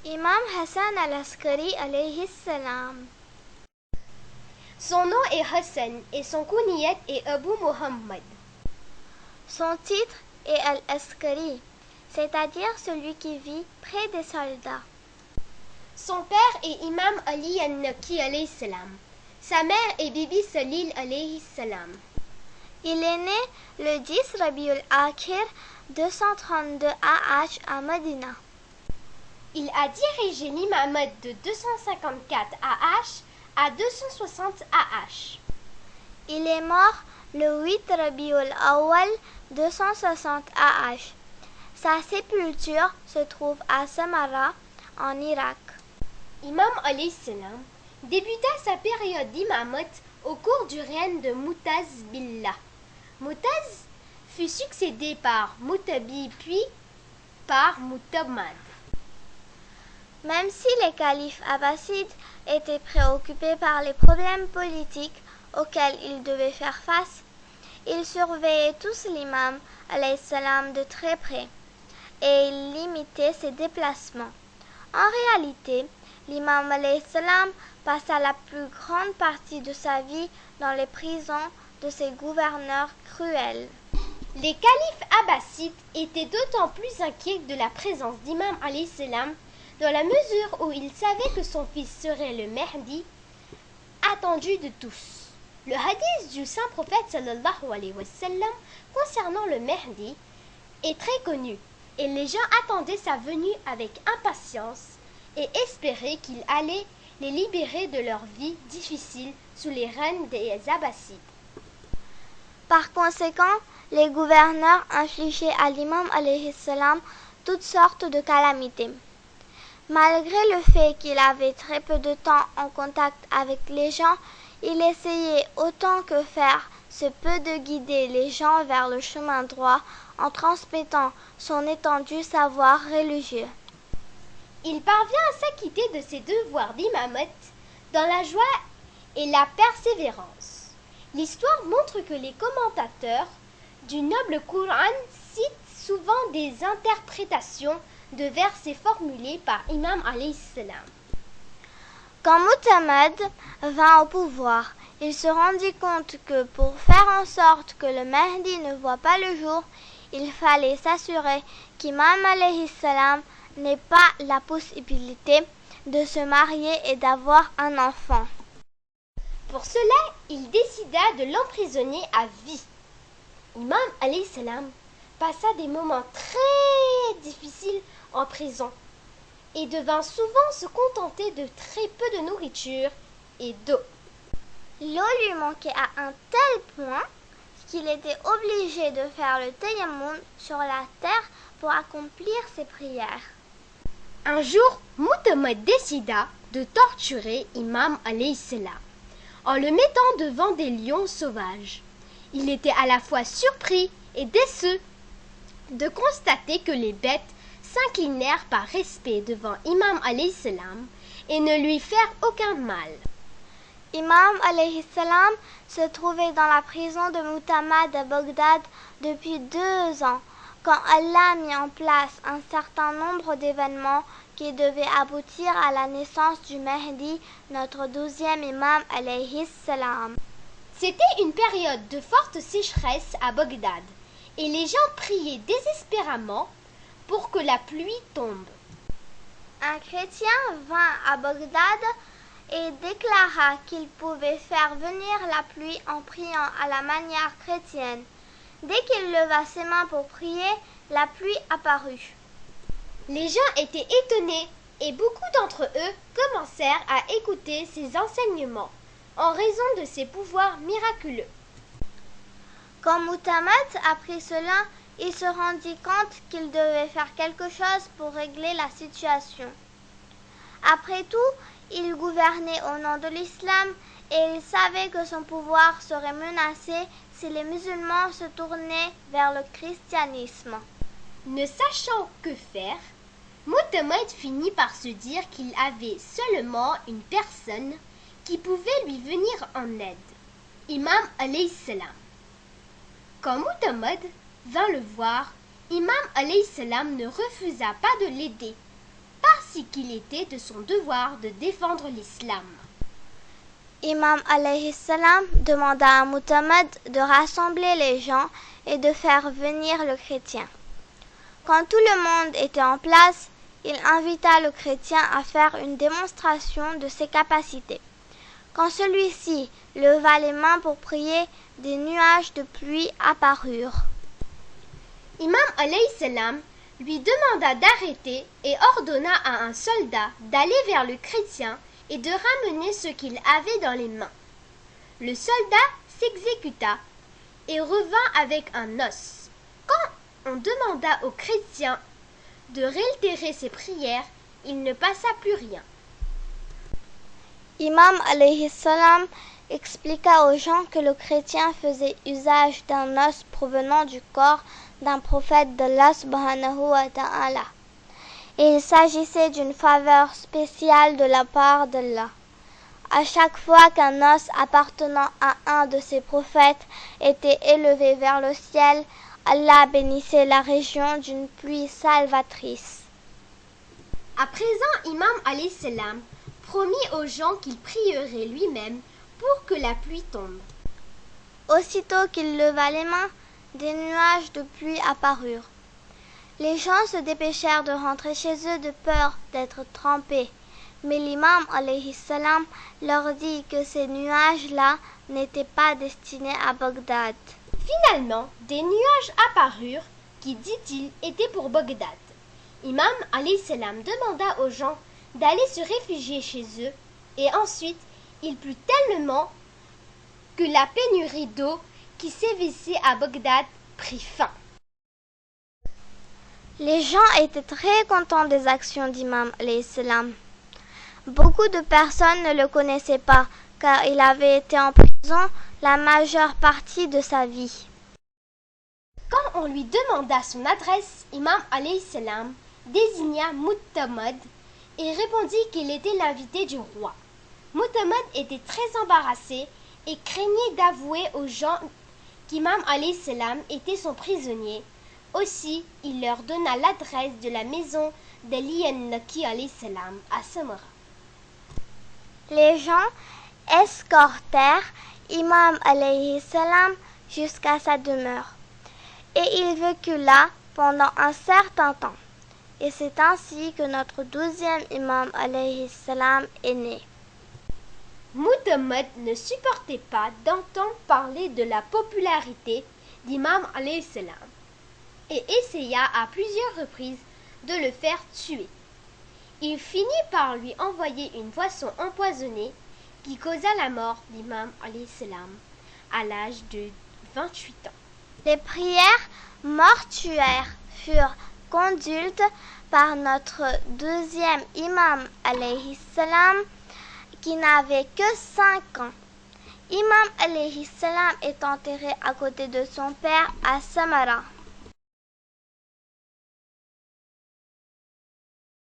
Imam Hassan al-Askari alayhi salam. Son nom est Hassan et son kunyat est Abu Muhammad. Son titre est al-Askari, c'est-à-dire celui qui vit près des soldats. Son père est Imam Ali al-Naki alayhi salam. Sa mère est Bibi Salil alayhi salam. Il est né le 10 Rabiul Akhir 232 AH à Medina. Il a dirigé l'imamate de 254 AH à 260 AH. Il est mort le 8 Rabiul Awwal 260 AH. Sa sépulture se trouve à Samarra, en Irak. Imam alayhi salam débuta sa période d'imamate au cours du règne de Mu'taz Billah. Mu'taz fut succédé par Mu'tabi puis par Mu'tamad. Même si les califes abbassides étaient préoccupés par les problèmes politiques auxquels ils devaient faire face, ils surveillaient tous l'imam alayhi salam de très près et ils limitaient ses déplacements. En réalité, l'imam alayhi salam passa la plus grande partie de sa vie dans les prisons de ses gouverneurs cruels. Les califes abbassides étaient d'autant plus inquiets de la présence d'Imam alayhi salam dans la mesure où ils savaient que son fils serait le Mahdi, attendu de tous. Le hadith du saint prophète sallallahu alayhi wa sallam concernant le Mahdi est très connu et les gens attendaient sa venue avec impatience et espéraient qu'il allait les libérer de leur vie difficile sous les règnes des Abbassides. Par conséquent, les gouverneurs infligeaient à l'imam alayhi salam toutes sortes de calamités. Malgré le fait qu'il avait très peu de temps en contact avec les gens, il essayait autant que faire se peut de guider les gens vers le chemin droit en transmettant son étendu savoir religieux. Il parvient à s'acquitter de ses devoirs d'imamate dans la joie et la persévérance. L'histoire montre que les commentateurs du noble Coran citent souvent des interprétations de versets formulés par Imam alayhi salam. Quand Mu'tamad vint au pouvoir, il se rendit compte que pour faire en sorte que le Mahdi ne voie pas le jour, il fallait s'assurer qu'Imam alayhi salam n'ait pas la possibilité de se marier et d'avoir un enfant. Pour cela, il décida de l'emprisonner à vie. Imam alayhi salam passa des moments très difficiles en prison et devint souvent se contenter de très peu de nourriture et d'eau. L'eau lui manquait à un tel point qu'il était obligé de faire le tayammum sur la terre pour accomplir ses prières. Un jour, Mu'tamad décida de torturer Imam alayhi salam en le mettant devant des lions sauvages. Il était à la fois surpris et déçu de constater que les bêtes s'inclinèrent par respect devant Imam alayhi salam et ne lui firent aucun mal. Imam alayhi salam se trouvait dans la prison de Mu'tamad à Bagdad depuis 2 ans, quand Allah mit en place un certain nombre d'événements qui devaient aboutir à la naissance du Mahdi, notre 12e imam alayhi salam. C'était une période de forte sécheresse à Bagdad et les gens priaient désespérément pour que la pluie tombe. Un chrétien vint à Bagdad et déclara qu'il pouvait faire venir la pluie en priant à la manière chrétienne. Dès qu'il leva ses mains pour prier, la pluie apparut. Les gens étaient étonnés et beaucoup d'entre eux commencèrent à écouter ses enseignements en raison de ses pouvoirs miraculeux. Quand Mu'tamad apprit cela, il se rendit compte qu'il devait faire quelque chose pour régler la situation. Après tout, il gouvernait au nom de l'islam et il savait que son pouvoir serait menacé si les musulmans se tournaient vers le christianisme. Ne sachant que faire, Mu'tamad finit par se dire qu'il avait seulement une personne qui pouvait lui venir en aide, Imam alayhi salam. Quand Mu'tamad vint le voir, Imam alayhi salam ne refusa pas de l'aider. ainsi qu'il était de son devoir de défendre l'islam. Imam alayhi salam demanda à Muhammad de rassembler les gens et de faire venir le chrétien. Quand tout le monde était en place, il invita le chrétien à faire une démonstration de ses capacités. Quand celui-ci leva les mains pour prier, des nuages de pluie apparurent. Imam alayhi salam lui demanda d'arrêter et ordonna à un soldat d'aller vers le chrétien et de ramener ce qu'il avait dans les mains. Le soldat s'exécuta et revint avec un os. Quand on demanda au chrétien de réitérer ses prières, il ne passa plus rien. Imam alayhi salam expliqua aux gens que le chrétien faisait usage d'un os provenant du corps d'un prophète d'Allah subhanahu wa ta'ala. Et il s'agissait d'une faveur spéciale de la part d'Allah. À chaque fois qu'un os appartenant à un de ses prophètes était élevé vers le ciel, Allah bénissait la région d'une pluie salvatrice. À présent, Imam alayhi salam promit aux gens qu'il prierait lui-même pour que la pluie tombe. Aussitôt qu'il leva les mains, des nuages de pluie apparurent. Les gens se dépêchèrent de rentrer chez eux de peur d'être trempés. Mais l'imam alayhi salam leur dit que ces nuages-là n'étaient pas destinés à Bagdad. Finalement, des nuages apparurent qui, dit-il, étaient pour Bagdad. Imam alayhi salam demanda aux gens d'aller se réfugier chez eux et ensuite il plut tellement que la pénurie d'eau qui sévissait à Bagdad prit fin. Les gens étaient très contents des actions d'Imam alayhi salam. Beaucoup de personnes ne le connaissaient pas car il avait été en prison la majeure partie de sa vie. Quand on lui demanda son adresse, Imam alayhi salam désigna Muhammad et répondit qu'il était l'invité du roi. Muhammad était très embarrassé et craignait d'avouer aux gens qu'Imam alayhi salam était son prisonnier. Aussi, il leur donna l'adresse de la maison d'Ali an-Naki alayhi salam à Samara. Les gens escortèrent Imam alayhi salam jusqu'à sa demeure et il vécut là pendant un certain temps. Et c'est ainsi que notre 12e imam alayhi salam est né. Muhammad ne supportait pas d'entendre parler de la popularité d'Imam alayhi salam et essaya à plusieurs reprises de le faire tuer. Il finit par lui envoyer une boisson empoisonnée qui causa la mort d'Imam alayhi salam à l'âge de 28 ans. Les prières mortuaires furent conduites par notre 12e imam alayhi salam qui n'avait que 5 ans. Imam alayhi salam est enterré à côté de son père à Samara.